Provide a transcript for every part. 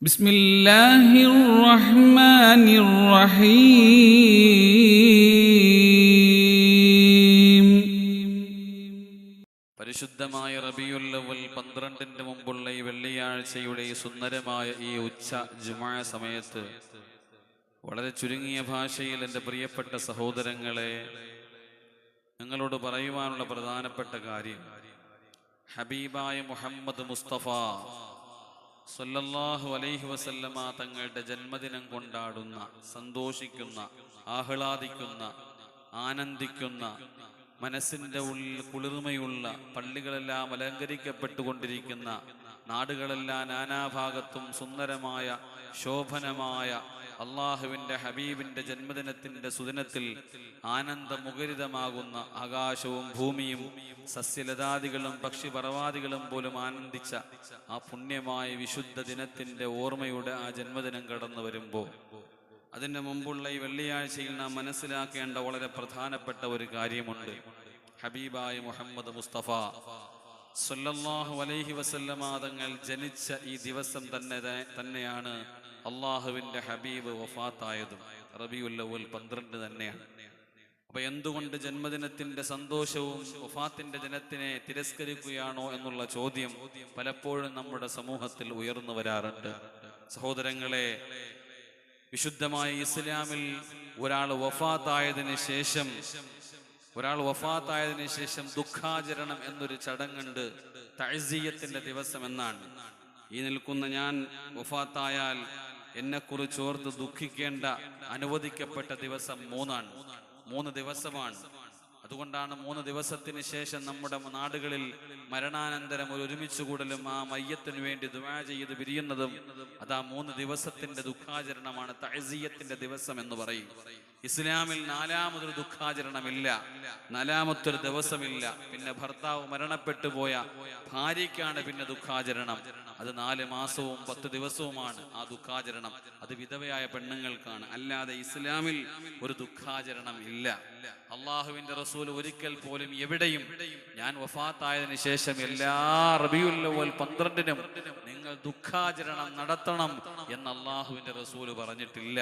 ബിസ്മില്ലാഹിർ റഹ്മാനിർ റഹീം. പരിശുദ്ധമായ റബീഉൽ അവ്വൽ 12-ന്റെ മുമ്പുള്ള ഈ വെള്ളിയാഴ്ചയുടെ സുന്ദരമായ ഈ ഉച്ച ജുമുഅ സമയത്ത് വളരെ ചുരുങ്ങിയ ഭാഷയിൽ എൻ്റെ പ്രിയപ്പെട്ട സഹോദരങ്ങളെ, നിങ്ങളോട് പറയുവാനുള്ള പ്രധാനപ്പെട്ട കാര്യം, ഹബീബായ മുഹമ്മദ് മുസ്തഫ സല്ലല്ലാഹു അലൈഹി വസല്ലമ തങ്ങളുടെ ജന്മദിനം കൊണ്ടാടുന്ന, സന്തോഷിക്കുന്ന, ആഹ്ലാദിക്കുന്ന, ആനന്ദിക്കുന്ന, മനസ്സിൻ്റെ ഉള്ളിൽ കുളിർമയുള്ള, പള്ളികളെല്ലാം അലങ്കരിക്കപ്പെട്ടുകൊണ്ടിരിക്കുന്ന, നാടുകളെല്ലാം നാനാഭാഗത്തും സുന്ദരമായ ശോഭനമായ അള്ളാഹുവിൻ്റെ ഹബീബിൻ്റെ ജന്മദിനത്തിൻ്റെ സുദിനത്തിൽ ആനന്ദമുഖരിതമാകുന്ന ആകാശവും ഭൂമിയും സസ്യലതാദികളും പക്ഷിപർവാദികളും പോലും ആനന്ദിച്ച ആ പുണ്യമായ വിശുദ്ധ ദിനത്തിൻ്റെ ഓർമ്മയുടെ ആ ജന്മദിനം കടന്നു വരുമ്പോൾ, അതിൻ്റെ മുമ്പുള്ള ഈ വെള്ളിയാഴ്ചയിൽ നാം മനസ്സിലാക്കേണ്ട വളരെ പ്രധാനപ്പെട്ട ഒരു കാര്യമുണ്ട്. ഹബീബായ മുഹമ്മദ് മുസ്തഫ സല്ലല്ലാഹു അലൈഹി വസല്ലമ തങ്ങൾ ജനിച്ച ഈ ദിവസം തന്നെയാണ് അള്ളാഹുവിൻ്റെ ഹബീബ് വഫാത്തായതും. റബീഉൽ അവ്വൽ 12 തന്നെയാണ്. അപ്പൊ എന്തുകൊണ്ട് ജന്മദിനത്തിന്റെ സന്തോഷവും വഫാത്തിന്റെ ദിനത്തിനെ തിരസ്കരിക്കുകയാണോ എന്നുള്ള ചോദ്യം പലപ്പോഴും നമ്മുടെ സമൂഹത്തിൽ ഉയർന്നു വരാറുണ്ട്. സഹോദരങ്ങളെ, വിശുദ്ധമായ ഇസ്ലാമിൽ ഒരാൾ വഫാത്തായതിനു ശേഷം ദുഃഖാചരണം എന്നൊരു ചടങ്ങുണ്ട്. തഅസിയത്തിന്റെ ദിവസം എന്നാണ്. ഈ നിൽക്കുന്ന ഞാൻ വഫാത്തായാൽ എന്നെക്കുറിച്ച് ഓർത്ത് ദുഃഖിക്കേണ്ട അനുവദിക്കപ്പെട്ട ദിവസം 3 ദിവസമാണ്. അതുകൊണ്ടാണ് 3 ദിവസത്തിന് ശേഷം നമ്മുടെ നാടുകളിൽ മരണാനന്തരം ഒരു ഒരുമിച്ച് കൂടലും ആ മയ്യത്തിനു വേണ്ടി ദുആ ചെയ്ത് പിരിയുന്നതും അതാ 3 ദിവസത്തിന്റെ ദുഃഖാചരണമാണ്, തഅസിയത്തിന്റെ ദിവസം എന്ന് പറയും. ഇസ്ലാമിൽ 4മതൊരു ദുഃഖാചരണമില്ല, 4മത്തൊരു ദിവസമില്ല. പിന്നെ ഭർത്താവ് മരണപ്പെട്ടു പോയ ഭാര്യയ്ക്കാണ് പിന്നെ ദുഃഖാചരണം. അത് 4 മാസവും 10 ദിവസവുമാണ് ആ ദുഃഖാചരണം. അത് വിധവയായ പെണ്ണുങ്ങൾക്കാണ്. അല്ലാതെ ഇസ്ലാമിൽ ഒരു ദുഃഖാചരണം ഇല്ല. അള്ളാഹുവിന്റെ റസൂൽ ഒരിക്കൽ പോലും എവിടെയും ഞാൻ വഫാത്തായതിനു ശേഷം എല്ലാ റബീഉൽ അവ്വൽ 12-നും നിങ്ങൾ ദുഃഖാചരണം നടത്തണം എന്ന് അള്ളാഹുവിന്റെ റസൂൽ പറഞ്ഞിട്ടില്ല.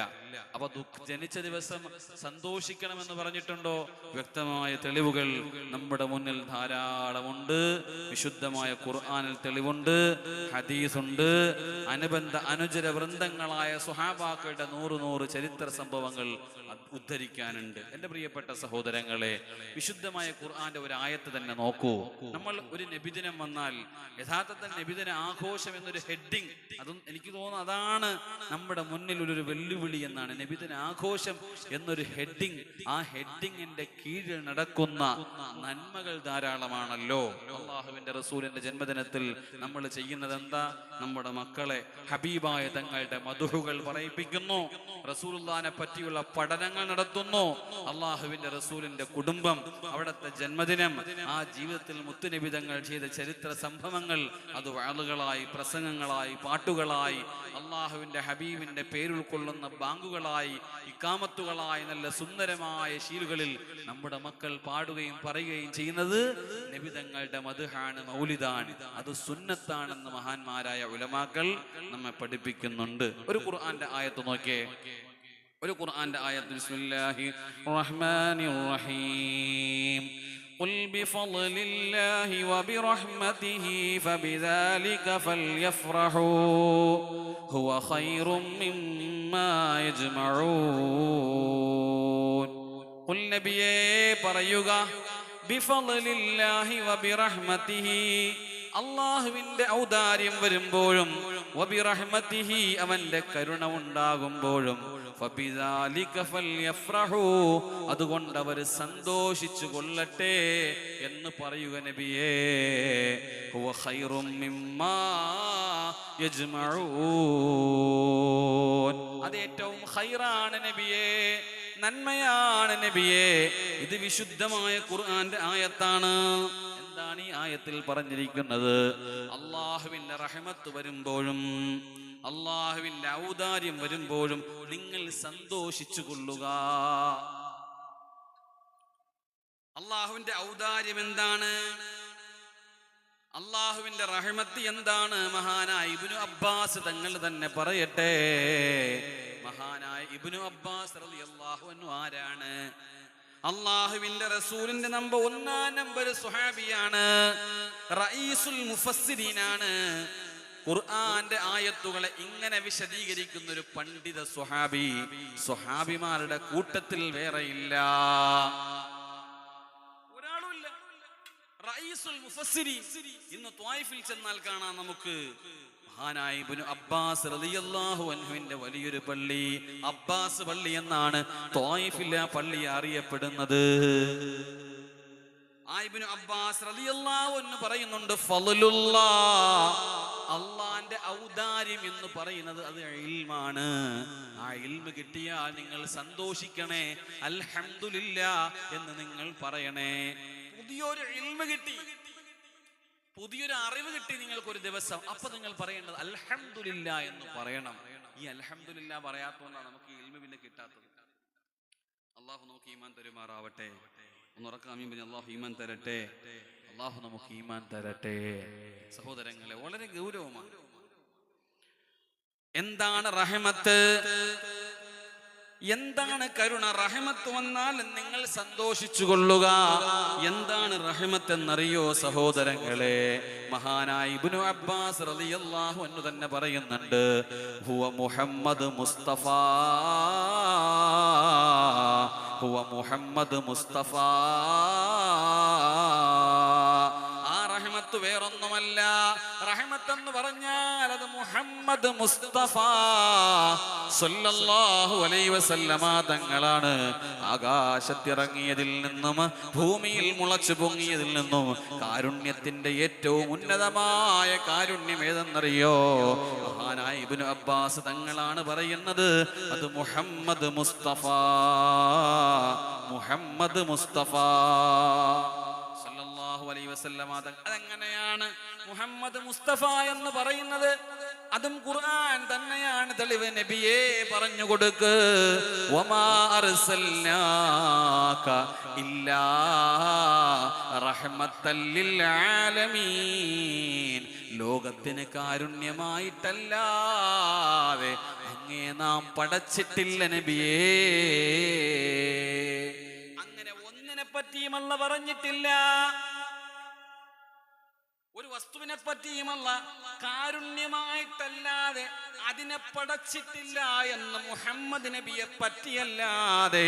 അപ്പൊ ജനിച്ച ദിവസം സന്തോഷിക്കണമെന്ന് പറഞ്ഞിട്ടുണ്ടോ? വ്യക്തമായ തെളിവുകൾ നമ്മുടെ മുന്നിൽ ധാരാളമുണ്ട്. വിശുദ്ധമായ ഖുർആനിൽ തെളിവുണ്ട്, ഹദീസുണ്ട്, അനുചര വൃന്ദങ്ങളായ സ്വഹാബാക്കളുടെ 100 ചരിത്ര സംഭവങ്ങൾ ഉദ്ധരിക്കാനുണ്ട്. എൻ്റെ പ്രിയപ്പെട്ട സഹോദരങ്ങളെ, വിശുദ്ധമായ ഖുർആന്റെ ഒരു ആയത്ത് തന്നെ നോക്കൂ. നമ്മൾ ഒരു നബിദിനം വന്നാൽ യഥാർത്ഥത്തിൽ നബിദിന ആഘോഷം എന്നൊരു ഹെഡിങ്, അതും എനിക്ക് തോന്നുന്നു അതാണ് നമ്മുടെ മുന്നിൽ ഒരു വെല്ലുവിളി എന്നാണ്. നബിദിന ആഘോഷം എന്നൊരു ഹെഡിങ്, ആ ഹെഡിങ്ങിന്റെ കീഴിൽ നടക്കുന്ന നന്മകൾ ധാരാളമാണല്ലോ. അള്ളാഹുവിന്റെ റസൂലിന്റെ ജന്മദിനത്തിൽ നമ്മൾ ചെയ്യുന്നത് എന്താ? നമ്മുടെ മക്കളെ ഹബീബായ തങ്ങളുടെ മദ്ഹുകൾ പറയിപ്പിക്കുന്നു, റസൂലുള്ളാഹിനെ പറ്റിയുള്ള പഠനങ്ങൾ നടത്തുന്നു. അള്ളാഹുവിന്റെ റസൂലിന്റെ കുടുംബം, അവിടുത്തെ ജന്മദിനം, ആ ജീവിതത്തിൽ മുത്തുനബി തങ്ങൾ ചെയ്ത ചരിത്ര സംഭവങ്ങൾ, അത് വഅളുകളായി, പ്രസംഗങ്ങളായി, പാട്ടുകളായി, അള്ളാഹുവിന്റെ ഹബീബിന്റെ പേരുൾക്കൊള്ളുന്ന ബാങ്കുകളായി, ഇഖാമത്തുകളായി, നല്ല സുന്ദരമായ ശീലുകളിൽ നമ്മുടെ മക്കൾ പാടുകയും പറയുകയും ചെയ്യുന്നത് നബി തങ്ങളുടെ മദ്ഹാണ്, മൗലിദാണ്. അത് സുന്നത്താണെന്ന് മഹാന്മാരായ ഉലമാക്കൾ നമ്മെ പഠിപ്പിക്കുന്നുണ്ട്. ഒരു ഖുർആന്റെ ആയത്ത് നോക്കിയേ. ഒരു ഖുർആന്റെ ആയത്ത്, ബിസ്മില്ലാഹിർ റഹ്മാനിർ റഹീം. ഖുൽ ബിഫളലില്ലാഹി വബിറഹ്മതിഹി ഫബിദാലിക ഫൽയഫ്റഹൂ ഹുവ ഖൈറും മിമ്മാ യജ്മഊൻ. ഖുൽ നബിയേ പറയുക, ബിഫളലില്ലാഹി വബിറഹ്മതിഹി, അള്ളാഹുവിന്റെ ഔദാര്യം വരുമ്പോഴും, വബിറഹ്മതിഹി അവന്റെ കരുണ ഉണ്ടാകുമ്പോഴും, ഫബിദാലിക ഫൽയഫ്റഹൂ അതുകൊണ്ട് അവർ സന്തോഷിച്ചു കൊള്ളട്ടെ എന്ന് പറയുക നബിയേ. ഹുവ ഖൈറും മിമ്മാ യജ്മഊൻ, അത് ഏറ്റവും ഖൈറാണ് നബിയേ, നന്മയാണ് നബിയേ. ഇത് വിശുദ്ധമായ ഖുർആന്റെ ആയത്താണ്. എന്താണ് ഈ ആയത്തിൽ പറഞ്ഞിരിക്കുന്നത്? അള്ളാഹുവിന്റെ റഹ്മത്ത് വരുമ്പോഴും അള്ളാഹുവിന്റെ ഔദാര്യം വരുമ്പോഴും നിങ്ങൾ സന്തോഷിച്ചു കൊള്ളുക. അള്ളാഹുവിന്റെ ഔദാര്യം എന്താണ്? അള്ളാഹുവിന്റെ റഹ്മത്ത് എന്താണ്? മഹാനായ ഇബ്നു അബ്ബാസ് തങ്ങൾ തന്നെ പറയട്ടെ. മഹാനായ ഇബ്നു അബ്ബാസ് റളിയല്ലാഹു അൻഹു ആരാണ്? അള്ളാഹുവിന്റെ റസൂലിന്റെ ഒന്നാം നമ്പർ സ്വഹാബിയാണ്, റഈസുൽ മുഫസ്സിരീനാണ്. ഖുർആന്റെ ആയത്തുകളെ ഇങ്ങനെ വിശദീകരിക്കുന്ന ഒരു പണ്ഡിത സ്വഹാബി സ്വഹാബിമാരുടെ കൂട്ടത്തിൽ വേറെയില്ല, ഒരാളുമില്ല. റഈസുൽ മുഫസ്സിരീൻ. ഇന്ന് ത്വായിഫിൽ ചെന്നാൽ കാണാം നമുക്ക് മഹാനായ ഇബ്നു അബ്ബാസ് റളിയല്ലാഹു അൻഹുവിന്റെ വലിയൊരു പള്ളി, അബ്ബാസ് പള്ളി എന്നാണ് ത്വായിഫിലെ ആ പള്ളി അറിയപ്പെടുന്നത്. ആ ഇബ്നു അബ്ബാസ് റളിയല്ലാഹു അൻഹു പറയുന്നുണ്ട്, ഫളലുല്ലാഹ്, അള്ളാന്റെ ഔദാര്യം എന്ന് പറയുന്നത് അത് ഇൽമാണ്. ആ ഇൽമ് കിട്ടിയാൽ നിങ്ങൾ സന്തോഷിക്കണേ, അൽഹംദുലില്ലാഹ് എന്ന് നിങ്ങൾ പറയണേ. പുതിയൊരു ഇൽമ് കിട്ടി, പുതിയൊരു അറിവ് കിട്ടി നിങ്ങൾക്കൊരു ദിവസം, അപ്പൊ നിങ്ങൾ പറയേണ്ടത് അൽഹംദുലില്ലാഹ് എന്ന് പറയണം. ഈ അൽഹംദുലില്ലാഹ് പറയാത്തോണ്ടാണ് നമുക്ക് ഈ ഇൽമ് പിന്നെ കിട്ടാത്തത്. അള്ളാഹു നമുക്ക് ഈമാൻ തരുമാറാവട്ടെ. ഒന്നുറക്കാം ആമീൻ പറഞ്ഞ് അള്ളാഹു ഈമാൻ തരട്ടെ. അള്ളാഹു നമുക്ക് ഈമാൻ തരട്ടെ. സഹോദരങ്ങളെ, വളരെ ഗൗരവമാണ്. എന്താണ് റഹ്മത്ത്? എന്താണ് കരുണ? റഹ്മത്ത് വന്നാൽ നിങ്ങൾ സന്തോഷിച്ചു കൊള്ളുക. എന്താണ് റഹ്മത്ത് എന്നറിയോ സഹോദരങ്ങളെ? മഹാനായ ഇബ്നു അബ്ബാസ് റളിയല്ലാഹു അൻഹു തന്നെ പറയുന്നുണ്ട്, ഹുവ മുഹമ്മദ് മുസ്തഫ, ഹുവ മുഹമ്മദ് മുസ്തഫ. ആ റഹ്മത്ത് വേറൊന്നുമല്ല. റഹ്മത്ത് എന്ന് പറഞ്ഞാൽ അത് മുഹമ്മദ് മുസ്തഫ സല്ലല്ലാഹു അലൈഹി വസല്ലമ തങ്ങളാണ്. ആകാശത്തിറങ്ങിയതിൽ നിന്നും ഭൂമിയിൽ മുളച്ചു പൊങ്ങിയതിൽ നിന്നും കാരുണ്യത്തിന്റെ ഏറ്റവും ഉന്നതമായ കാരുണ്യം ഏതെന്നറിയോ? മഹാനായ ഇബ്നു അബ്ബാസ് തങ്ങളാണ് പറയുന്നത്, അത് മുഹമ്മദ് മുസ്തഫ, മുഹമ്മദ് മുസ്തഫ സല്ലല്ലാഹു അലൈഹി വസല്ലമ. അതെങ്ങനെയാണ് മുഹമ്മദ് മുസ്തഫ എന്ന് പറയുന്നത്? അതും ഖുർആൻ തന്നെയാണ് തെളിവ്. നബിയെ പറഞ്ഞു കൊടുക്ക്, വമാ അർസൽനാക ഇല്ലാ റഹ്മത്തൽ ലിൽ ആലമീൻ. ലോകത്തിന് കാരുണ്യമായിട്ടല്ലാതെ അങ്ങേ നാം പടച്ചിട്ടില്ല നബിയേ. അങ്ങനെ ഒന്നിനെ പറ്റിയും അല്ലാഹു പറഞ്ഞിട്ടില്ല, ഒരു വസ്തുവിനെ പറ്റിയുമല്ല, കാരുണ്യമായിട്ടല്ലാതെ അതിനെ പടച്ചിട്ടില്ല എന്ന് മുഹമ്മദ് നബിയെ പറ്റിയല്ലാതെ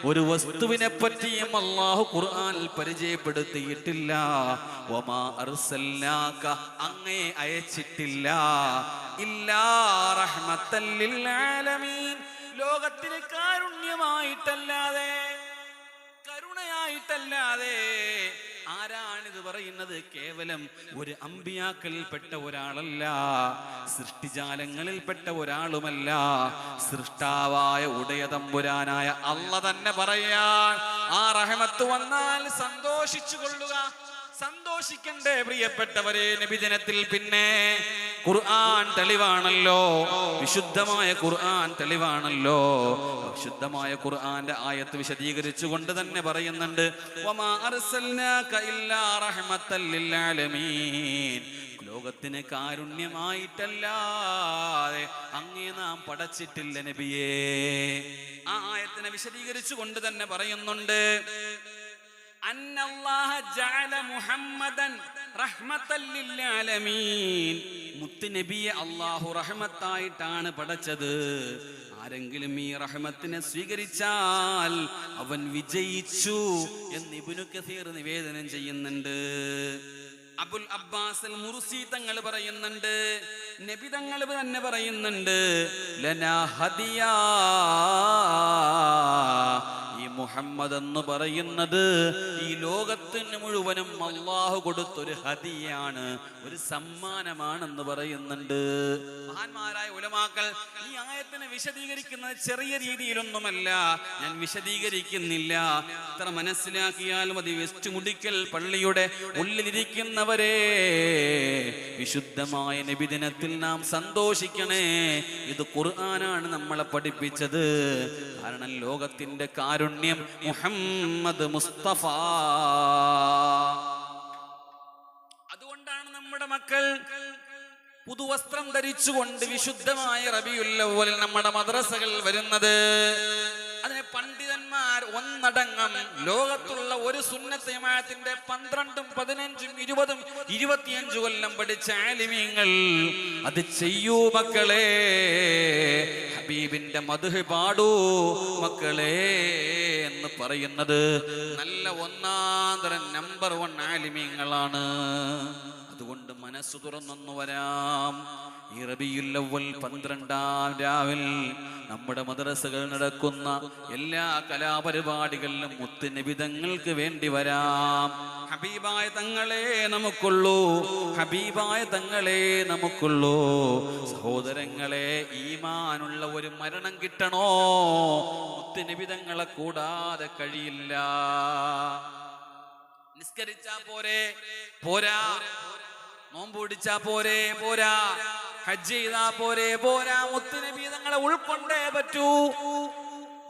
ഒരു വസ്തുവിനെ പറ്റിയും അല്ലാഹു ഖുർആനിൽ പരിചയപ്പെടുത്തിയിട്ടില്ല. വമാ അർസൽനാക, അങ്ങേ അയച്ചിട്ടില്ല, ഇല്ലാ റഹ്മത്തൽ ലിൽ ആലമീൻ, ലോകത്തിന് കാരുണ്യമായിട്ടല്ലാതെ, കരുണയായിട്ടല്ലാതെ. ആരാണിത് പറയുന്നത്? കേവലം ഒരു അമ്പിയാക്കളിൽപ്പെട്ട ഒരാളല്ല, സൃഷ്ടിജാലങ്ങളിൽപ്പെട്ട ഒരാളുമല്ല, സൃഷ്ടാവായ ഉടയ തമ്പുരാനായ അല്ലാഹ് തന്നെ പറയാൻ. ആ റഹ്മത്ത് വന്നാൽ സന്തോഷിച്ചു കൊള്ളുക. സന്തോഷിക്കണ്ടേ പ്രിയപ്പെട്ടവരെ? നബിദിനത്തിൽ പിന്നെ ഖുർആൻ തെളിവാണല്ലോ, വിശുദ്ധമായ ഖുർആൻ തെളിവാണല്ലോ. വിശുദ്ധമായ ഖുർആന്റെ ആയത്ത് വിശദീകരിച്ചുകൊണ്ട് തന്നെ പറയുന്നുണ്ട്, വമാ അർസൽനാക ഇല്ലാ റഹ്മത്തൽ ലിൽ ആലമീൻ, ലോകത്തിന് കാരുണ്യമായിട്ടല്ലാതെ അങ്ങേ നാം പടച്ചിട്ടില്ല നബിയേ. ആ ആയത്തിനെ വിശദീകരിച്ചുകൊണ്ട് തന്നെ പറയുന്നുണ്ട്, അന്നല്ലാഹ ജഅല മുഹമ്മദൻ റഹ്മത്തൽ ലിൽ ആലമീൻ, മുത്ത് നബിയെ അല്ലാഹു റഹ്മത്തായിട്ടാണ് പടച്ചത്. ആരെങ്കിലും ഈ റഹ്മത്തിനെ സ്വീകരിച്ചാൽ അവൻ വിജയിച്ചു എന്ന് ഇബ്നു കസീർ നിവേദനം ചെയ്യുന്നുണ്ട്. അബുൽ അബ്ബാസ് അൽ മുർസി തങ്ങൾ പറയുന്നുണ്ട്, നബി തങ്ങൾ തന്നെ പറയുന്നുണ്ട്, ലനാ ഹദിയാ, ഈ മുഹമ്മദ് എന്ന് പറയുന്നത് ഈ ലോകത്തിന് മുഴുവനും അല്ലാഹു കൊടുത്തൊരു ഹദിയാണ്, ഒരു സമ്മാനമാണെന്ന് പറയുന്നുണ്ട്. മഹാന്മാരായ ഉലമാക്കൾ ഈ ആയത്തിനെ വിശദീകരിക്കുന്നത് ചെറിയ രീതിയിലൊന്നുമല്ല, ഞാൻ വിശദീകരിക്കുന്നില്ല. ഇത്ര മനസ്സിലാക്കിയാൽ മതി. വെസ്റ്റ് മുടിക്കൽ പള്ളിയുടെ ഉള്ളിലിരിക്കുന്നവരെ, വിശുദ്ധമായ നബിദിനത്തിൽ നാം സന്തോഷിക്കണേ. ഇത് ഖുർആനാണ് നമ്മളെ പഠിപ്പിച്ചത്. കാരണം ലോകത്തിന്റെ കാരുണ്യം മുഹമ്മദ് മുസ്തഫ. അതുകൊണ്ടാണ് മക്കൾ പുതുവസ്ത്രം ധരിച്ചുകൊണ്ട് വിശുദ്ധമായ റബീഉൽ അവ്വലിൽ നമ്മുടെ മദ്രസകൾ വരുന്നത്. അതിന് പണ്ഡിതന്മാർ ഒന്നടങ്കം ലോകത്തുള്ള ഒരു സുന്നത്ത് ജമാഅത്തിന്റെ 12, 15, 20, 25 കൊല്ലം പഠിച്ച ആലിമീങ്ങൾ അത് ചെയ്യൂ മക്കളെ, ഹബീബിന്റെ മദ്ഹ് പാടൂ മക്കളെ എന്ന് പറയുന്നത് നല്ല ഒന്നാന്തരം നമ്പർ 1 ആലിമീങ്ങളാണ്. അതുകൊണ്ട് മനസ്സു തുറന്നൊന്നു വരാം. ഈ റബീഉൽ അവ്വൽ 12-ാം രാവിൽ നമ്മുടെ മദ്രസകൾ നടക്കുന്ന എല്ലാ കലാപരിപാടികളിലും മുത്തുനബി തങ്ങൾക്ക് വേണ്ടി വരാം. ഹബീബായ തങ്ങളെ നമുക്കുള്ളൂ, ഹബീബായ തങ്ങളെ നമുക്കുള്ളൂ. സഹോദരങ്ങളെ, ഈമാനുള്ള ഒരു മരണം കിട്ടണോ മുത്തുനബി തങ്ങളെ കൂടാതെ കഴിയില്ല. നിസ്കരിച്ചാ പോരാ, നോമ്പ് പിടിച്ചാ പോരാ, ഹജ്ജ് ചെയ്താ പോരാ, മുത്തുനബി തങ്ങളെ ഉൾക്കൊണ്ടേ പറ്റൂ.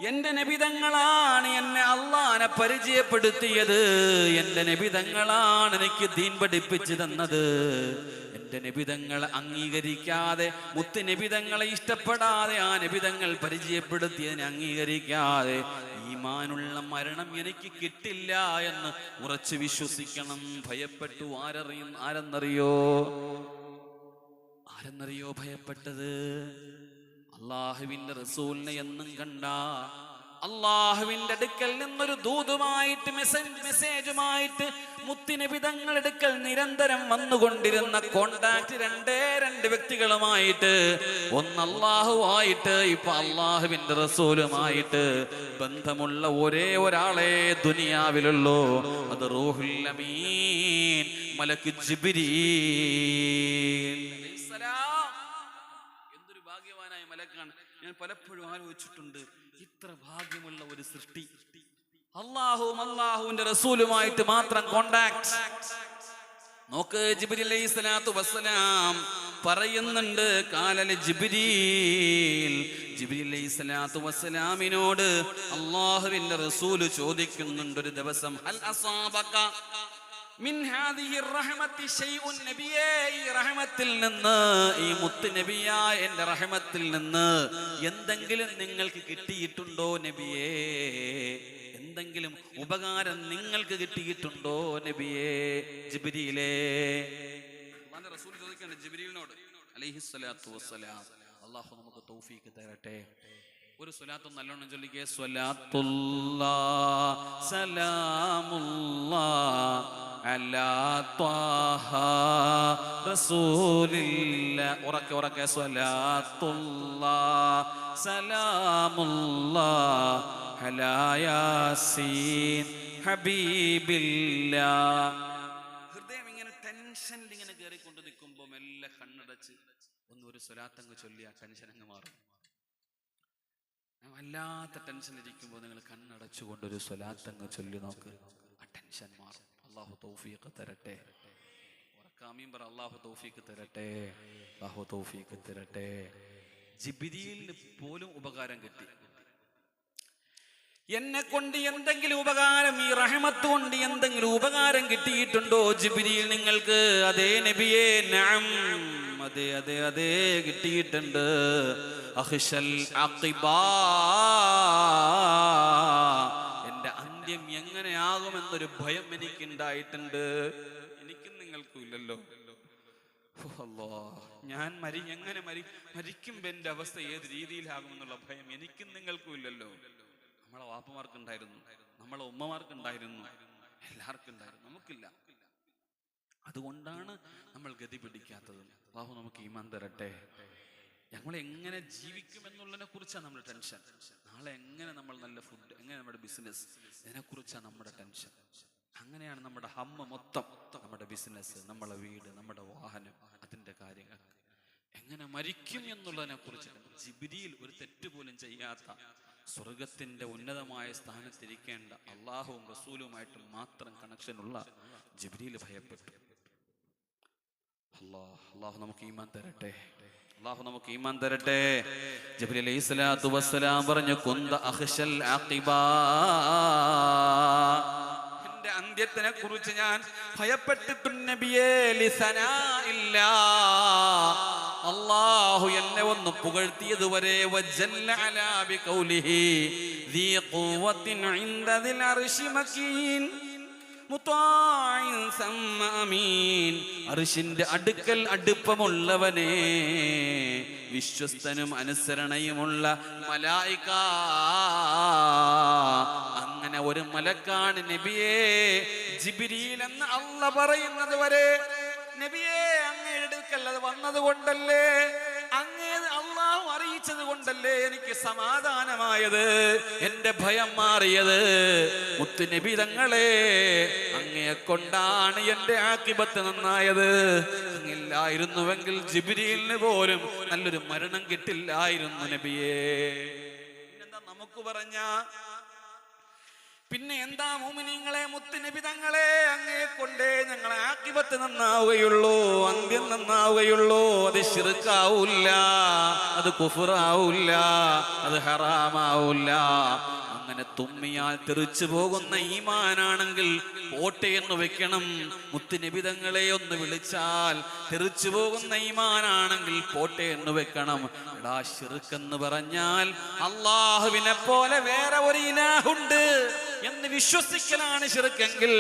എന്റെ നബി തങ്ങളാണ് എന്നെ അള്ളാനെ പരിചയപ്പെടുത്തിയത്, എന്റെ നബി തങ്ങളാണ് എനിക്ക് ദീൻ പഠിപ്പിച്ചു തന്നത്. എന്റെ നബി തങ്ങളെ അംഗീകരിക്കാതെ, മുത്ത് നബി തങ്ങളെ ഇഷ്ടപ്പെടാതെ, ആ നബി തങ്ങൾ പരിചയപ്പെടുത്തിയതിനെ അംഗീകരിക്കാതെ ഈമാനുള്ള മരണം എനിക്ക് കിട്ടില്ല എന്ന് ഉറച്ചു വിശ്വസിക്കണം. ഭയപ്പെട്ടു ആരെന്നറിയോ ഭയപ്പെട്ടത്? അള്ളാഹുവിന്റെ റസൂലിനെ എന്നും കണ്ട, അള്ളാഹുവിന്റെ അടുക്കൽ നിന്നൊരു ദൂതുമായിട്ട് മെസ്സേജുമായിട്ട് മുത്തുനബി തങ്ങളുടെ അടുക്കൽ നിരന്തരം വന്നുകൊണ്ടിരുന്ന കോണ്ടാക്ട് 2 വ്യക്തികളുമായിട്ട്, ഒന്ന് അള്ളാഹുവായിട്ട്, ഇപ്പൊ അള്ളാഹുവിന്റെ റസൂലുമായിട്ട് ബന്ധമുള്ള ഒരേ ഒരാളെ ദുനിയാവിലുള്ളൂ. അത് റൂഹുൽ അമീൻ മലക്ക് ജിബ്രീൽ. എന്തൊരു ഭാഗ്യവാനായ മലക്കാണ്. ഞാൻ പലപ്പോഴും ആലോചിച്ചിട്ടുണ്ട്, ഇത്ര ഭാഗ്യമുള്ള ഒരു സൃഷ്ടി, അള്ളാഹുവിന്റെ റസൂലുമായിട്ട് മാത്രം കോണ്ടാക്ട്. നോക്ക്, ജിബ്രീൽ അലൈഹിസ്സലാത്തു വസ്സലാം പറയുന്നുണ്ട്, കാലൽ ജിബ്രീൽ അലൈഹിസ്സലാത്തു വസ്സലാമിനോട് അള്ളാഹുവിന്റെ റസൂല് ചോദിക്കുന്നുണ്ട് ഒരു ദിവസം, ഹൽ അസാബക മിൻ ഹാദിഹി റഹ്മത്തി ശൈഉൻ നബിയേ, ഈ റഹ്മത്തിൽ നിന്ന്, ഈ മുത്ത് നബിയായ എന്റെ റഹ്മത്തിൽ നിന്ന് എന്തെങ്കിലും നിങ്ങൾക്ക് കിട്ടിയിട്ടുണ്ടോ നബിയേ? എന്തെങ്കിലും ഉപകാരം നിങ്ങൾക്ക് കിട്ടിയിട്ടുണ്ടോ നബിയേ? ജിബ്രീലേ, അല്ലാഹുവിന്റെ റസൂൽ ചോദിക്കുകയാണ് ജിബ്രീലിനോട് അലൈഹിസ്സലാത്തു വസ്സലാം. അല്ലാഹു നമുക്ക് തൗഫീഖ് തരട്ടെ. ഒരു സ്വലാത്ത് നല്ലോണം ചൊല്ലിക്കേ. സ്വലാത്തുല്ലാഹ് സലാമുല്ലാഹ് അലാ ത്വാഹ റസൂലില്ലാഹ്. ഉറക്കെ സ്വലാത്തുല്ലാഹ് സലാമുല്ലാഹ് അലാ യാസീൻ ഹബീബില്ലാഹ്. ഹൃദയം ഇങ്ങനെ ടെൻഷനിൽ ഇങ്ങനെ കയറിക്കൊണ്ട് നിൽക്കുമ്പോൾ മെല്ലെ കണ്ണടച്ച് ഒരു സ്വലാത്തങ്ങ് ചൊല്ലിയ ടെൻഷൻ അങ്ങ് മാറും. വല്ലാത്ത ടെൻഷൻ ഇരിക്കുമ്പോൾ നിങ്ങൾ കണ്ണടച്ചുകൊണ്ടൊരു സ്വലാത്തങ്ങ് ചൊല്ലി നോക്ക്, ആ ടെൻഷൻ മാറും. അല്ലാഹു തൗഫീഖ് തരട്ടെ. ഉറക്കാമീൻ പറ, അല്ലാഹു തൗഫീഖ് തരട്ടെ, അല്ലാഹു തൗഫീഖ് തരട്ടെ. ജിബ്രീലിന് പോലും ഉപകാരം കിട്ടി. എന്നെ കൊണ്ട് എന്തെങ്കിലും ഉപകാരം, ഈ റഹ്മത്ത് കൊണ്ട് എന്തെങ്കിലും ഉപകാരം കിട്ടിയിട്ടുണ്ടോ ജിബ്രീൽ നിങ്ങൾക്ക്? അതേ നബിയേ, നഅം, അതെ കിട്ടിയിട്ടുണ്ട്. അഖ്ശൽ അഖിബാ, എന്റെ അന്ത്യം എങ്ങനെയാകുമെന്നൊരു ഭയം എനിക്കുണ്ടായിട്ടുണ്ട്. എനിക്കും നിങ്ങൾക്കും ഇല്ലല്ലോ. ഞാൻ എങ്ങനെ മരിക്കുമ്പോ എന്റെ അവസ്ഥ ഏത് രീതിയിലാകുമെന്നുള്ള ഭയം എനിക്കും നിങ്ങൾക്കും ഇല്ലല്ലോ. നമ്മളെ വാപ്പമാർക്കുണ്ടായിരുന്നു, നമ്മളെ ഉമ്മമാർക്കുണ്ടായിരുന്നു, എല്ലാവർക്കും ഉണ്ടായിരുന്നു, നമുക്കില്ല. അതുകൊണ്ടാണ് നമ്മൾ ഗതി പിടിക്കാത്തത്. അല്ലാഹു നമുക്ക് ഈമാൻ തരട്ടെ. ഞങ്ങൾ എങ്ങനെ ജീവിക്കും എന്നുള്ളതിനെ കുറിച്ചാണ് നമ്മുടെ ടെൻഷൻ. നാളെ എങ്ങനെ നമ്മൾ നല്ല ഫുഡ്, എങ്ങനെ നമ്മുടെ ബിസിനസ്, ഇതിനെക്കുറിച്ചാണ് നമ്മുടെ ടെൻഷൻ. അങ്ങനെയാണ് നമ്മുടെ ഹമ്മ മൊത്തം. നമ്മുടെ ബിസിനസ്, നമ്മുടെ വീട്, നമ്മുടെ വാഹനം, അതിൻ്റെ കാര്യങ്ങൾ. എങ്ങനെ മരിക്കും എന്നുള്ളതിനെ കുറിച്ച് ജിബ്രീൽ ഒരു തെറ്റ് പോലും ചെയ്യാത്ത, സ്വർഗത്തിന്റെ ഉന്നതമായ സ്ഥാനത്തിരിക്കേണ്ട, അള്ളാഹുവും റസൂലുമായിട്ട് മാത്രം കണക്ഷനുള്ള ജിബ്രീൽ ഭയപ്പെട്ടു. അള്ളാഹു നമുക്ക് ഈമാൻ തരട്ടെ, അള്ളാഹു നമുക്ക് ഈമാൻ തരട്ടെ. ജിബ്രീൽ അലൈഹിസ്സലാത്തു വസ്സലാം പറഞ്ഞു, കുന്ത അഖ്ശൽ അഖിബാ, എന്റെ അന്ത്യത്തിനെ കുറിച്ച് ഞാൻ ഭയപ്പെട്ടിട്ടും നബിയേ ലിസനാ ഇല്ല. അല്ലാഹു എന്നെ ഒന്ന് പുകഴ്ത്തിയതുവരെ വജല്ല അലാ ബിഖൗലിഹി ദീ ഖുവ്വത്തിൻ ഇൻദ ദിൽ അർശി മകീൻ മുതാഇൻ സമ്മ അമീൻ. അർശിന്റെ അടുക്കൽ അടുപ്പമുള്ളവനെ, വിശ്വസ്തനും അനുസരണയുമുള്ള മലായിക. അങ്ങനെ ഒരു മലക്കാണ് നബിയേ. ജിബ്രീൽ എന്ന് അല്ലാഹ് പറയുന്നത് വരെ നബിയേ അങ്ങയുടെ അടുക്കൽ അത് വന്നത് കൊണ്ടല്ലേ, അങ്ങേ അല്ലാഹു അറിയിച്ചത് കൊണ്ടല്ലേ എനിക്ക് സമാധാനമായത്, എന്റെ ഭയം മാറിയത്. മുത്ത് നബി തങ്ങളെ, അങ്ങയെ കൊണ്ടാണ് എന്റെ ആഖിബത്ത് നന്നായത്. അങ്ങില്ലായിരുന്നുവെങ്കിൽ ജിബ്രീലിന് പോലും നല്ലൊരു മരണം കിട്ടില്ലായിരുന്നു നബിയേ. പിന്നെന്താ നമുക്ക് പറഞ്ഞ, പിന്നെ എന്താ മുഅ്മിനീങ്ങളെ, മുത്ത് നബി തങ്ങളെ, അങ്ങയെ കൊണ്ടേ ഞങ്ങളെ ആഖിബത്ത് നന്നാവുകയുള്ളൂ, അന്ത്യം നന്നാവുകയുള്ളൂ. അത് ശിർക്കാവൂല്ല, അത് കുഫ്റാവൂല്ല, അത് ഹറാമാവൂല്ല. അങ്ങനെ തുമ്മിയാൽ തെറിച്ചു പോകുന്ന ഈമാനാണെങ്കിൽ പോട്ടെ എന്ന് വെക്കണം. മുത്ത് നബി തങ്ങളെ ഒന്ന് വിളിച്ചാൽ തെറിച്ചു പോകുന്ന ഈമാനാണെങ്കിൽ പോട്ടെ എന്ന് വെക്കണം. എടാ, ശിർക്ക് പറഞ്ഞാൽ അല്ലാഹുവിനെ പോലെ വേറെ ഒരു ഇലാഹുണ്ട് എന്ന് വിശ്വസിക്കലാണ് ശിർക്കെങ്കിൽ,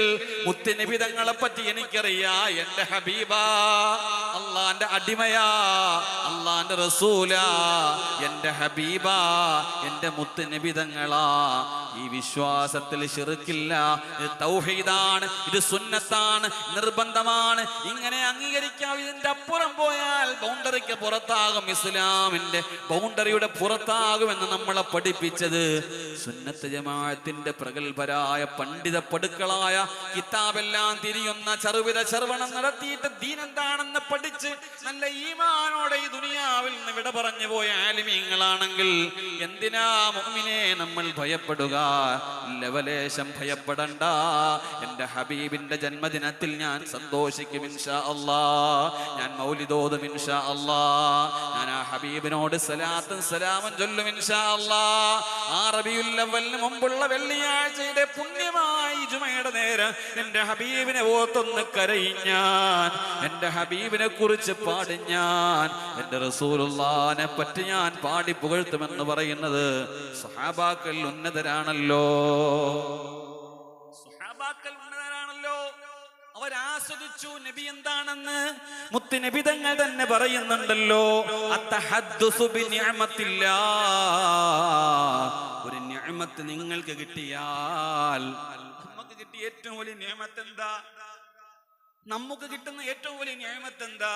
മുത്ത് നബി തങ്ങളെ പറ്റി എനിക്കറിയാ, എന്റെ ഹബീബാ, അള്ളാന്റെ അടിമയാ, അള്ളാന്റെ റസൂലാ, എന്റെ ഹബീബാ, എന്റെ മുത്ത് നബി തങ്ങളാ. ഈ വിശ്വാസത്തിൽ ശിർക്കില്ല. ഇത് തൗഹീദാണ്, ഇത് സുന്നത്താണ്, നിർബന്ധമാണ്. ഇങ്ങനെ അംഗീകരിക്കാം. ഇതിന്റെ അപ്പുറം പോയാൽ ബൗണ്ടറിക്ക് പുറത്താകും, ഇസ്ലാമിന്റെ ബൗണ്ടറിയുടെ പുറത്താകുമെന്ന് നമ്മളെ പഠിപ്പിച്ചത് സുന്നത്ത് ജമാഅത്തിന്റെ പ്രഗത്ഭരായ പണ്ഡിത പടുക്കളായ, കിതാബെല്ലാം തിരിയുന്ന ചെറുവിധ ചെറുവണം നടത്തിയിട്ട് ദീനെന്താണെന്ന് പഠിച്ച് നല്ല ഈമാനോടെ ഈ ദുനിയാവിൽ നിന്ന് വിട പറഞ്ഞു പോയ ആലിമീങ്ങളാണെങ്കിൽ എന്തിനാ മുഅ്മിനെ നമ്മൾ ഭയപ്പെടുക? ലവലേശം ഭയപ്പെടണ്ട. എന്റെ ഹബീബിന്റെ ജന്മദിനത്തിൽ ഞാൻ സന്തോഷിക്കും ഇൻഷാ അല്ലാഹ്. ഞാൻ മൗലിദ് ഓതും ഇൻഷാ അല്ലാഹ്. ഞാൻ ആ ഹബീബിനോട് സലാത്തും സലാമും ചൊല്ലും ഇൻഷാ അല്ലാഹ്. ആ റബീഉൽ അവ്വലിന് മുമ്പുള്ള വെള്ളിയാഴ്ചയുടെ പുണ്യമായി ജുമയുടെ നേരം എന്റെ ഹബീബിനെ ഓർത്തൊന്ന് കരയും ഞാൻ, എന്റെ ഹബീബിനെ കുറിച്ച് പാടി ഞാൻ, എന്റെ റസൂലുള്ളാഹിനെ പറ്റി ഞാൻ പാടി പുകഴ്ത്തുമെന്ന് പറയുന്നത് സ്വഹാബാക്കൾ ഉന്നതരാണല്ലോ. സ്വഹാബാക്കൾ ഉന്നതരാണല്ലോ. അവരാസ്വദിച്ചു നബി എന്താണെന്ന്. മുത്ത് നബി തങ്ങൾ തന്നെ പറയുന്നുണ്ടല്ലോ, അത്തഹദ്ദുസു ബിനിഅമത്തില്ലാ. ഒരു നിഅമത്ത് നിങ്ങൾക്ക് കിട്ടിയാൽ, നമുക്ക് കിട്ടിയ ഏറ്റവും വലിയ നിഅമത്ത് എന്താ? നമുക്ക് കിട്ടുന്ന ഏറ്റവും വലിയ നിഅമത്ത് എന്താ?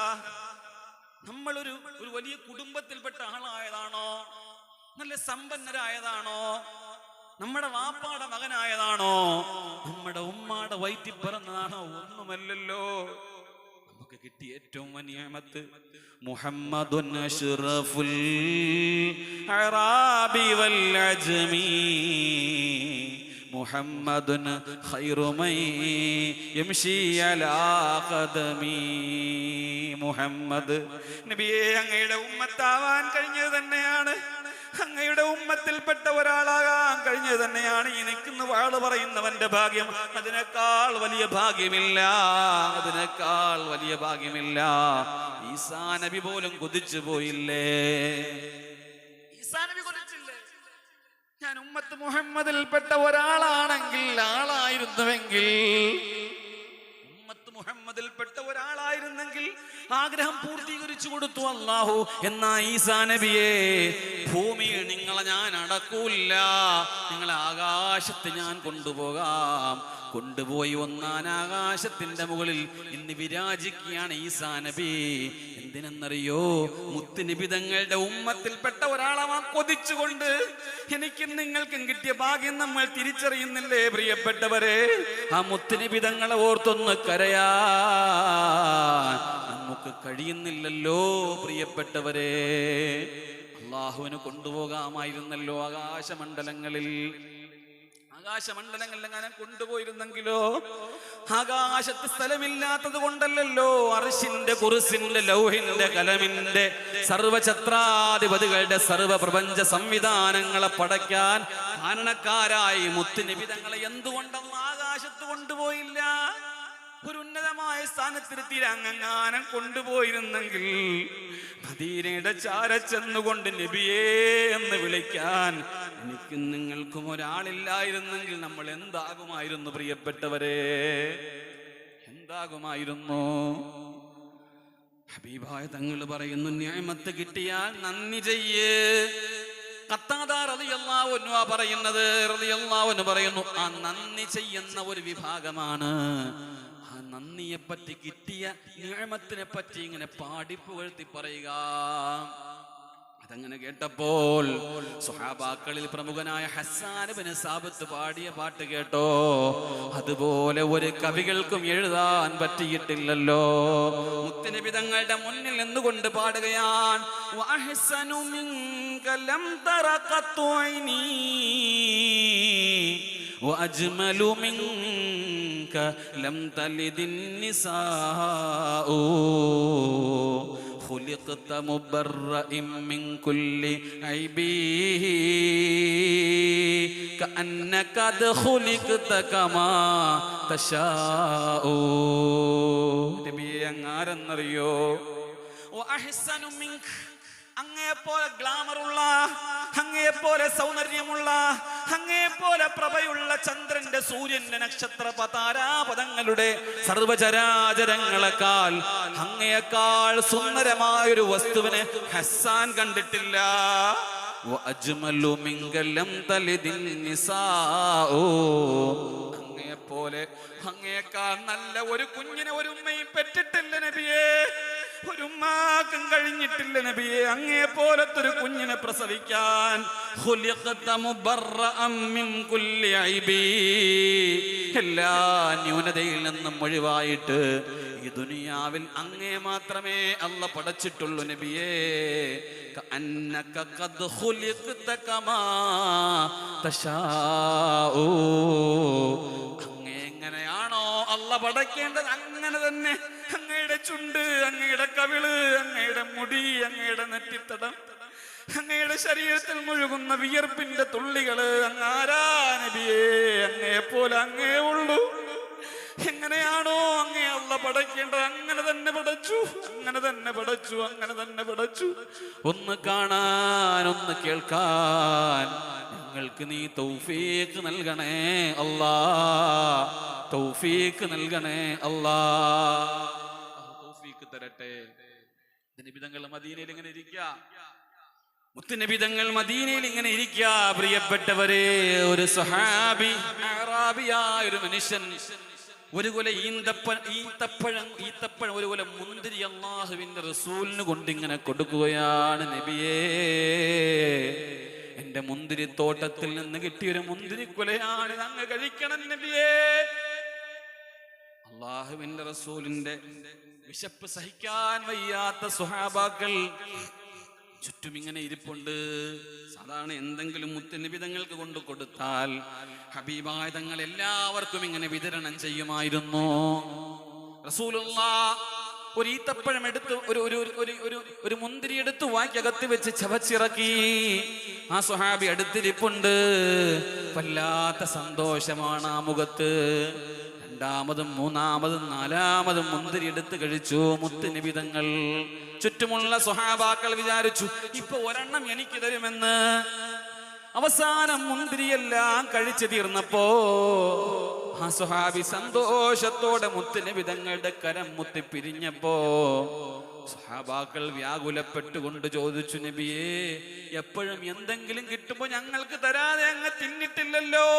നമ്മൾ ഒരു വലിയ കുടുംബത്തിൽപ്പെട്ട ആളായതാണോ? നല്ല സമ്പന്നരായതാണോ? നമ്മുടെ വാപ്പാടെ മകനായതാണോ? നമ്മുടെ ഉമ്മാടെ വയറ്റിൽ പിറന്നതാണോ? ഒന്നുമല്ലല്ലോ. നമുക്ക് കിട്ടിയ ഏറ്റവും വലിയ നിഅമത്ത് മുഹമ്മദുൻ അഷ്റഫുൽ അറാബി വൽ അജ്മി, മുഹമ്മദുൻ ഖൈറു മൻ യംശി അലാ ഖദമി. മുഹമ്മദ് നബിയെ, അങ്ങയുടെ ഉമ്മത്താവാൻ കഴിഞ്ഞത് തന്നെയാണ്, അങ്ങയുടെ ഉമ്മത്തിൽപ്പെട്ട ഒരാളാകാൻ കഴിഞ്ഞത് തന്നെയാണ് ഈ നിൽക്കുന്ന വാള് പറയുന്നവന്റെ ഭാഗ്യം. അതിനേക്കാൾ വലിയ ഭാഗ്യമില്ല, അതിനേക്കാൾ വലിയ ഭാഗ്യമില്ല. ഈസാ നബി പോലും കൊതിച്ചു പോയില്ലേ? ഈസാ നബി കൊതിച്ചില്ലേ? ഞാൻ ഉമ്മത്ത് മുഹമ്മദിൽപ്പെട്ട ഒരാളാണെങ്കിൽ, ആളായിരുന്നുവെങ്കിൽ, ഉമ്മത്ത് മുഹമ്മദിൽപ്പെട്ട ഒരാളായിരുന്നെങ്കിൽ ആഗ്രഹം പൂർത്തീകരിച്ചു കൊടുത്തു അല്ലാഹു. എന്നാ ഈസാ നബിയെ, ഭൂമിയിൽ നിങ്ങളെ ഞാൻ അടക്കൂല്ല, നിങ്ങളെ ആകാശത്ത് ഞാൻ കൊണ്ടുപോകാം. കൊണ്ടുപോയി ഒന്നാൻ ആകാശത്തിന്റെ മുകളിൽ ഇന്ന് വിരാജിക്കുകയാണ് ഈസാ നബി. എന്തിനെന്നറിയോ? മുത്ത് നബി തങ്ങളുടെ ഉമ്മത്തിൽപ്പെട്ട ഒരാളാവാൻ കൊതിച്ചുകൊണ്ട് എനിക്കും നിങ്ങൾക്കും കിട്ടിയ ഭാഗ്യം നമ്മൾ തിരിച്ചറിയുന്നില്ലേ പ്രിയപ്പെട്ടവരെ? ആ മുത്ത് നബി തങ്ങളെ ഓർത്തൊന്ന് കരയാ നമുക്ക് കഴിയുന്നില്ലല്ലോ പ്രിയപ്പെട്ടവരെ. അള്ളാഹുവിന് കൊണ്ടുപോകാമായിരുന്നല്ലോ ആകാശമണ്ഡലങ്ങളിൽ. ആകാശമണ്ഡലങ്ങളിലെങ്ങനെ കൊണ്ടുപോയിരുന്നെങ്കിലോ, ആകാശത്ത് സ്ഥലമില്ലാത്തത് കൊണ്ടല്ലല്ലോ അർശിന്റെ, കുർസിന്റെ, ലൗഹിന്റെ, കലമിന്റെ, സർവഛത്രാധിപതികളുടെ സർവ പ്രപഞ്ച സംവിധാനങ്ങളെ പടയ്ക്കാൻ കാരണക്കാരായി മുത്തുനബി തങ്ങളെ എന്തുകൊണ്ടൊന്നും ആകാശത്ത് കൊണ്ടുപോയില്ല? ഒരു ഉന്നതമായ സ്ഥാനത്തിരുത്തി അങ്ങാനം കൊണ്ടുപോയിരുന്നെങ്കിൽ മദീനയുടെ ചാരച്ചെന്നുകൊണ്ട് നബിയേ എന്ന് വിളിക്കാൻ എനിക്കും നിങ്ങൾക്കും ഒരാളില്ലായിരുന്നെങ്കിൽ നമ്മൾ എന്താകുമായിരുന്നു പ്രിയപ്പെട്ടവരെ? എന്താകുമായിരുന്നു? ഹബീബായ തങ്ങൾ പറയുന്നു, നിഅമത്ത് കിട്ടിയാൽ നന്ദി ചെയ്യ്. ഖത്താദ റളിയല്ലാഹു അൻഹു പറയുന്നത്, റളിയല്ലാഹു അൻഹു പറയുന്നു, ആ നന്ദി ചെയ്യുന്ന ഒരു വിഭാഗമാണ്. ആ നന്ദിയെ പറ്റി, കിട്ടിയ നിഅമത്തിനെ പറ്റി ഇങ്ങനെ പാടിപ്പുകഴ്ത്തി പറയുക. അതങ്ങനെ കേട്ടപ്പോൾ സ്വഹാബാക്കളിൽ പ്രമുഖനായ ഹസ്സാൻ ഇബ്നു സാബിത്ത് പാടിയ പാട്ട് കേട്ടോ, അതുപോലെ ഒരു കവികൾക്കും എഴുതാൻ പറ്റിയിട്ടില്ലല്ലോ. മുത്തുനബി തങ്ങളുടെ മുന്നിൽ നിന്നുകൊണ്ട് പാടുകയാണ്, വഅഹ്സനു മിൻക ലം തറ ഖത്തു ഐനി വഅജ്മലു മിൻക ലം തലിദിൻ നിസാഉ خلقت مبرئ من كل عيب كأنك قد خلقت كما تشاء. നബിയെ അങ്ങാരെന്നറിയോ? وأحسن منك, അങ്ങേപ്പോലെ ഗ്ലാമറുള്ള, അങ്ങേപ്പോലെ സൗന്ദര്യമുള്ള, അങ്ങേപ്പോലെ പ്രഭയുള്ള ചന്ദ്രന്റെ, സൂര്യന്റെ, നക്ഷത്ര താരാപഥങ്ങളുടെ സർവചരാചരങ്ങളെക്കാൾ അങ്ങയേക്കാൾ സുന്ദരമായൊരു വസ്തുവിനെ ഹസ്സാൻ കണ്ടിട്ടില്ല. വഅജ്മലു മിൻക ലം തലിദിൻ നിസാഉ, അങ്ങേപ്പോലെ, അങ്ങേക്കാൾ നല്ല ഒരു കുഞ്ഞിനെ ഒരു ഉമ്മയും പെറ്റിട്ടില്ല നബിയേ. ഒരു ഉമ്മാക്കും കഴിഞ്ഞിട്ടില്ല നബിയെ അങ്ങേ പോലത്തെ ഒരു കുഞ്ഞിനെ പ്രസവിക്കാൻ. ഖുലിഖത മുബറഅൻ മിൻ കുല്ലി ഐബി, എല്ലാ ന്യൂനതയിൽ നിന്നും ഒഴിവായിട്ട് ഈ ദുനിയാവിൽ അങ്ങേ മാത്രമേ അല്ലാഹ് പടച്ചിട്ടുള്ളൂ നബിയേ. കഅന്നക ഖദ് ഖുലിഖത കമാ തശാഉ, അങ്ങേ എങ്ങനെയാണോ അല്ലാഹ് പടക്കേണ്ടത് അങ്ങനെ തന്നെ അങ്ങയുടെ ചുണ്ട്, അങ്ങയുടെ കവിള്, അങ്ങയുടെ മുടി, അങ്ങയുടെ നെറ്റിത്തടം, അങ്ങയുടെ ശരീരത്തിൽ മുഴുകുന്ന വിയർപ്പിന്റെ തുള്ളികള് അങ്ങാരാ നബിയേ, അങ്ങേ പോലെ അങ്ങേ ഉള്ളൂ. എങ്ങനെയാണോ അങ്ങേ അല്ലാഹ് പടക്കേണ്ടത് അങ്ങനെ തന്നെ പടച്ചു, അങ്ങനെ തന്നെ പടച്ചു, അങ്ങനെ തന്നെ പടച്ചു. ഒന്ന് കാണാൻ, ഒന്ന് കേൾക്കാൻ ഞങ്ങൾക്ക് നീ തൗഫീഖ് നൽകണേ അല്ലാഹ്, തൗഫീഖ് നൽകണേ അല്ലാഹ്, തൗഫീഖ് തരട്ടെ. നബിതങ്ങൾ മദീനയിൽ ഇങ്ങനെ ഇരിക്കുക, മുത്തുനബിതങ്ങൾ മദീനയിൽ ഇങ്ങനെ ഇരിക്കുക. പ്രിയപ്പെട്ടവരെ, ഒരു സ്വഹാബി, അറാബിയായ ഒരു മനുഷ്യൻ ഒരു കൊല ഈത്തപ്പഴം ഒരു കൊല മുന്തിരി അല്ലാഹുവിന്റെ റസൂലിന് കൊണ്ടിങ്ങനെ കൊടുക്കുകയാണ്. നബിയേ, എന്റെ മുന്തിരിത്തോട്ടത്തിൽ നിന്ന് കിട്ടിയൊരു മുന്തിരിക്കൊലയാണ്, അങ്ങ് കഴിക്കണം നബിയേ. അല്ലാഹുവിന്റെ റസൂലിന്റെ വിശപ്പ് സഹിക്കാൻ വയ്യാത്ത സ്വഹാബാക്കൾ ചുറ്റും ഇങ്ങനെ ഇരിപ്പുണ്ട്. സാധാരണ എന്തെങ്കിലും മുത്തുനബി തങ്ങൾക്ക് കൊണ്ട് കൊടുത്താൽ ഹബീബായ തങ്ങൾ എല്ലാവർക്കും ഇങ്ങനെ വിതരണം ചെയ്യുമായിരുന്നു. റസൂലുള്ളാഹ് ഒരു ഈത്തപ്പഴം എടുത്ത്, ഒരു മുന്തിരി എടുത്ത് വായ്ക്കകത്ത് വെച്ച് ചവച്ചിറക്കി. ആ സ്വഹാബി അടുത്തിരിപ്പുണ്ട്. വല്ലാത്ത സന്തോഷമാണ് ആ മുഖത്ത്. രണ്ടാമതും മൂന്നാമതും നാലാമതും മുന്തിരി എടുത്ത് കഴിച്ചു മുത്തുനബി തങ്ങൾ. ചുറ്റുമുള്ള സ്വഹാബാക്കൾ വിചാരിച്ചു ഇപ്പൊ ഒരെണ്ണം എനിക്ക് തരുമെന്ന്. അവസാനം മുന്തിരിയെല്ലാം കഴിച്ചു തീർന്നപ്പോ ആ സ്വഹാബി സന്തോഷത്തോടെ മുത്തുനബി തങ്ങളുടെ കരം മുത്തി പിരിഞ്ഞപ്പോ സ്വഹാബാക്കൾ വ്യാകുലപ്പെട്ടുകൊണ്ട് ചോദിച്ചു, നബിയേ, എപ്പോഴും എന്തെങ്കിലും കിട്ടുമ്പോ ഞങ്ങൾക്ക് തരാതെ അങ്ങ് തിന്നിട്ടില്ലല്ലോ,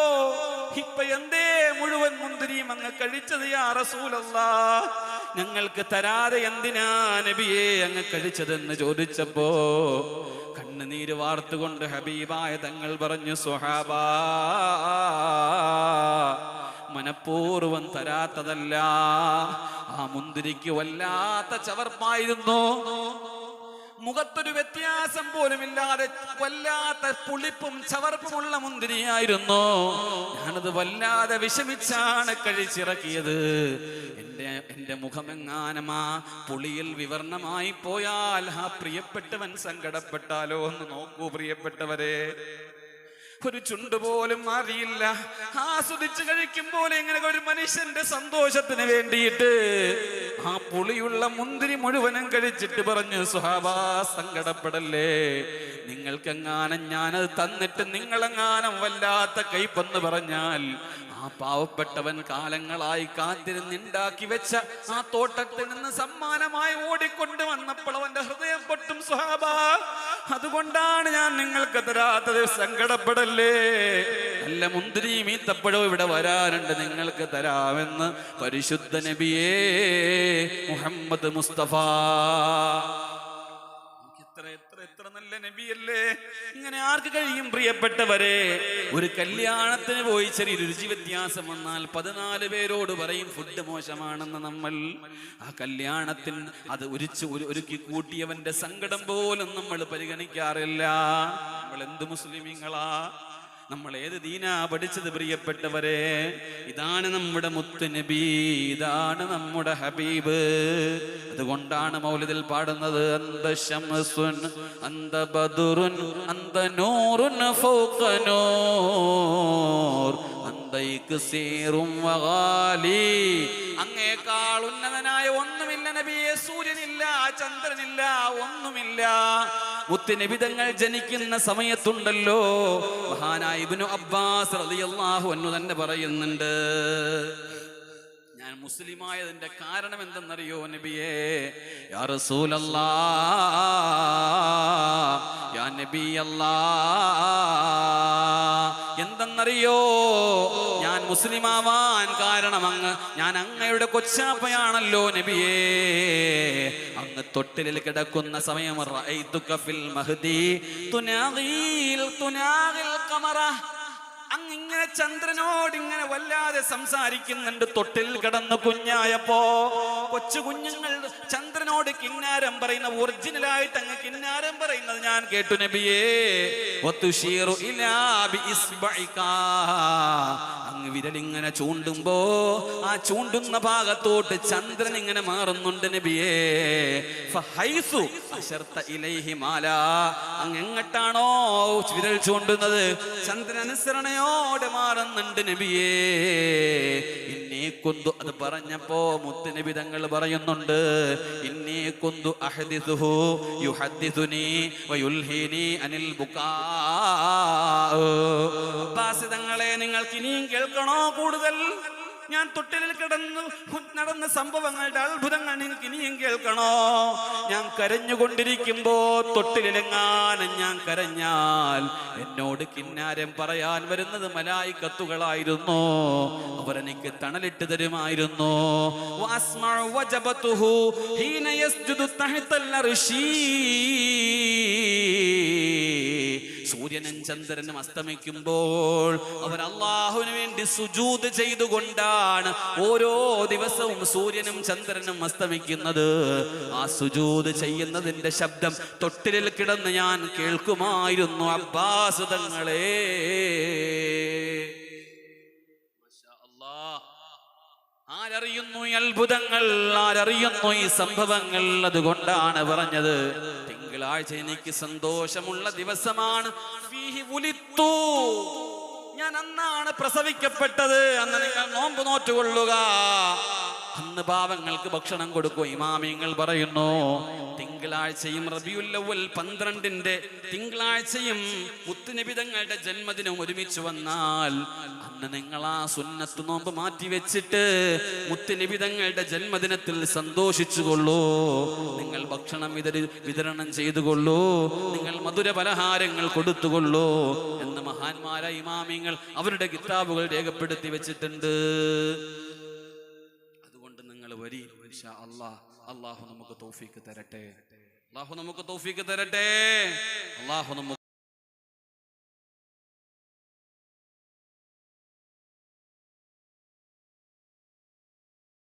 ഇപ്പൊ എന്തേ മുഴുവൻ മുന്തിരിയും അങ്ങ് കഴിച്ചത് യാ റസൂലല്ലാഹ്? ഞങ്ങൾക്ക് തരാതെ എന്തിനാ നബിയേ അങ്ങ് കഴിച്ചതെന്ന് ചോദിച്ചപ്പോ കണ്ണുനീര് വാർത്തുകൊണ്ട് ഹബീബായ തങ്ങൾ പറഞ്ഞു, സ്വഹാബാ, മനഃപൂർവം തരാത്തതല്ല, ആ മുന്തിരിക്ക് വല്ലാത്ത ചവർപ്പായിരുന്നു. മുഖത്തൊരു വ്യത്യാസം പോലുമില്ലാതെ വല്ലാത്ത പുളിപ്പും ചവർപ്പുമുള്ള മുന്തിരിയായിരുന്നു. ഞാനത് വല്ലാതെ വിഷമിച്ചാണ് കഴിച്ചിറക്കിയത്. എന്റെ മുഖമെങ്ങാനും ആ പുളിയിൽ വിവർണമായി പോയാൽ ആ പ്രിയപ്പെട്ടവൻ സങ്കടപ്പെട്ടാലോ എന്ന് നോക്കൂ പ്രിയപ്പെട്ടവരെ. ഒരു ചുണ്ടുപോലും അറിയില്ല. ആസ്വദിച്ച് കഴിക്കുമ്പോൾ എങ്ങനെ ഒരു മനുഷ്യന്റെ സന്തോഷത്തിന് വേണ്ടിയിട്ട് ആ പുളിയുള്ള മുന്തിരി മുഴുവനും കഴിച്ചിട്ട് പറഞ്ഞു, സ്വഹാബാ സങ്കടപ്പെടല്ലേ, നിങ്ങൾക്കെങ്ങാനും ഞാനത് തന്നിട്ട് നിങ്ങളെങ്ങാനും വല്ലാത്ത കൈപ്പെന്ന് പറഞ്ഞാൽ ആ പാവപ്പെട്ടവൻ കാലങ്ങളായി കാത്തിരുന്നുണ്ടാക്കി വെച്ച ആ തോട്ടത്തിൽ നിന്ന് സമ്മാനമായി ഓടിക്കൊണ്ട് വന്നപ്പോൾ അവന്റെ ഹൃദയം പൊട്ടും സ്വഹാബാ. അതുകൊണ്ടാണ് ഞാൻ നിങ്ങൾക്ക് തരാത്തത്, സങ്കടപ്പെടല്ലേ. നല്ല മുന്തിരിയും ഈത്തപ്പഴവും ഇവിടെ വരാനുണ്ട്, നിങ്ങൾക്ക് തരാമെന്ന് പരിശുദ്ധ നബിയേ മുഹമ്മദ് മുസ്തഫ. എത്ര നല്ല നബിയല്ലേ. ഇങ്ങനെ ആർക്ക് കഴിയും പ്രിയപ്പെട്ടവരെ? ഒരു കല്യാണത്തിന് പോയി ചെറിയൊരു രുചി വ്യത്യാസം വന്നാൽ 14 പേരോട് പറയും ഫുഡ് മോശമാണെന്ന്. നമ്മൾ ആ കല്യാണത്തിന് അത് ഒരുക്കി കൂട്ടിയവന്റെ സങ്കടം പോലും നമ്മൾ പരിഗണിക്കാറില്ല. നമ്മൾ എന്ത് മുസ്ലിമീങ്ങളാ, നമ്മൾ ഏത് ദീനാ പഠിച്ചത് പ്രിയപ്പെട്ടവരെ? ഇതാണ് നമ്മുടെ മുത്ത് നബി, ഇതാണ് നമ്മുടെ ഹബീബ്. അതുകൊണ്ടാണ് മൗലിദിൽ പാടുന്നത്, അന്ത ശംസുൻ അന്ത ബദറുൻ അന്ത നൂറുൻ ഫൗഖ നൂർ അന്ത ഇക്സീറും വഗാലി. അങ്ങേക്കാൾ ഉന്നതനായ ഒന്നുമില്ല നബിയെ. സൂര്യനില്ല, ചന്ദ്രനില്ല, ഒന്നുമില്ല. മുത്തുനബിതങ്ങൾ ജനിക്കുന്ന സമയത്തുണ്ടല്ലോ, മഹാനായ ഇബ്നു അബ്ബാസ് റളിയല്ലാഹു അൻഹു തന്നെ പറയുന്നുണ്ട്, ഞാൻ മുസ്ലിമായതിന്റെ കാരണം എന്തെന്നറിയോ നബിയേ? യാ റസൂലല്ലാഹ്, യാ നബിയല്ലാഹ്, എന്തെന്നറിയോ? ഞാൻ മുസ്ലിമാവാൻ കാരണം ഞാൻ അങ്ങയുടെ കൊച്ചാപ്പയാണല്ലോ നബിയേ. അങ്ങ് തൊട്ടിലിൽ കിടക്കുന്ന സമയം റഅയ്തുക ഫിൽ മഹ്ദി തുനാഗിൽ ഖമറ. അങ്ങിങ്ങനെ ചന്ദ്രനോട് ഇങ്ങനെ വല്ലാതെ സംസാരിക്കുന്നുണ്ട്. തൊട്ടിൽ കിടന്ന് കുഞ്ഞായപ്പോ കൊച്ചു കുഞ്ഞുങ്ങൾ ചന്ദ്രനോട് കിന്നാരം പറയുന്ന, ഒറിജിനലായിട്ട് അങ്ങ് കിന്നാരം പറയുന്നത് ഞാൻ കേട്ടു നബിയേ. വതുശീറു ഇലാ ബിഇസ്ബഇക, അങ്ങ് വിരലിങ്ങനെ ചൂണ്ടുമ്പോ ആ ചൂണ്ടുന്ന ഭാഗത്തോട്ട് ചന്ദ്രൻ ഇങ്ങനെ മാറുന്നുണ്ട് നബിയേ. ഫഹൈസു അശർത ഇലൈഹി മാലാ, അങ്ങ് എങ്ങട്ടാണോ വിരൽ ചൂണ്ടുന്നത് ചന്ദ്രൻ അനുസരണയോടെ മാറുന്നുണ്ട് നബിയേ. ഇന്നീ കുന്തു, അത് പറഞ്ഞപ്പോ മുത്ത് നബി തങ്ങൾ പറയുന്നുണ്ട്, ഇന്നീ കുന്തു അഹദിസുഹു യുഹദ്ദിസുനി വയുൽഹിനി അനിൽ ബുകാ. അബ്ബാസ് തങ്ങളെ, നിങ്ങൾക്ക് ഇനിയും കേൾക്കണോ കൂടുതൽ? ഞാൻ തൊട്ടിലിൽ കിടന്നു നടന്ന സംഭവങ്ങളുടെ അത്ഭുതങ്ങൾ നിങ്ങൾക്ക് ഇനിയും കേൾക്കണോ? ഞാൻ കരഞ്ഞുകൊണ്ടിരിക്കുമ്പോ തൊട്ടിലെങ്ങാനും ഞാൻ കരഞ്ഞാൽ എന്നോട് കിന്നാരം പറയാൻ വരുന്നത് മലായിക്കത്തുകളായിരുന്നു. അവരെനിക്ക് തണലിട്ട് തരുമായിരുന്നു. സൂര്യനും ചന്ദ്രനും അസ്തമിക്കുമ്പോൾ അവർ അല്ലാഹുവിന് വേണ്ടി സുജൂദ് ചെയ്തുകൊണ്ടാണ് ഓരോ ദിവസവും സൂര്യനും ചന്ദ്രനും അസ്തമിക്കുന്നത്. ആ സുജൂദ് ചെയ്യുന്നതിന്റെ ശബ്ദം തൊട്ടിലിൽ കിടന്ന് ഞാൻ കേൾക്കുമായിരുന്നു. അബ്ബാസ് തങ്ങളെ, ആരറിയുന്നു ഈ അത്ഭുതങ്ങൾ, ആരറിയുന്നു ഈ സംഭവങ്ങൾ? അതുകൊണ്ടാണ് പറഞ്ഞത്, തിങ്കളാഴ്ച എനിക്ക് സന്തോഷമുള്ള ദിവസമാണ്. ഞാൻ അന്നാണ് പ്രസവിക്കപ്പെട്ടത്. അന്ന് നിങ്ങൾ നോമ്പ് നോറ്റുകൊള്ളുക. അന്ന് പാവങ്ങൾക്ക് ഭക്ഷണം കൊടുക്കും. ഇമാമിങ്ങൾ പറയുന്നു, തിങ്കളാഴ്ചയും റബിയുൽ അവ്വൽ 12-ന്റെ തിങ്കളാഴ്ചയും മുത്തുനബി തങ്ങളുടെ ജന്മദിനം ഒരുമിച്ച് വന്നാൽ അന്ന് നിങ്ങൾ ആ സുന്നത്ത് നോമ്പ് മാറ്റി വെച്ചിട്ട് മുത്തുനബി തങ്ങളുടെ ജന്മദിനത്തിൽ സന്തോഷിച്ചുകൊള്ളൂ. നിങ്ങൾ ഭക്ഷണം വിതരണം ചെയ്തുകൊള്ളൂ, നിങ്ങൾ മധുര പലഹാരങ്ങൾ കൊടുത്തുകൊള്ളൂ എന്ന് മഹാന്മാരായ ഇമാമിങ്ങൾ അവരുടെ കിതാബുകൾ രേഖപ്പെടുത്തി വെച്ചിട്ടുണ്ട്. അതുകൊണ്ട് നിങ്ങൾ വരി, ഇൻഷാ അല്ലാഹ്. അല്ലാഹു നമുക്ക് തൗഫീഖ് തരട്ടെ. അല്ലാഹു നമുക്ക് തൗഫീഖ് തരട്ടെ. അല്ലാഹു നമുക്ക്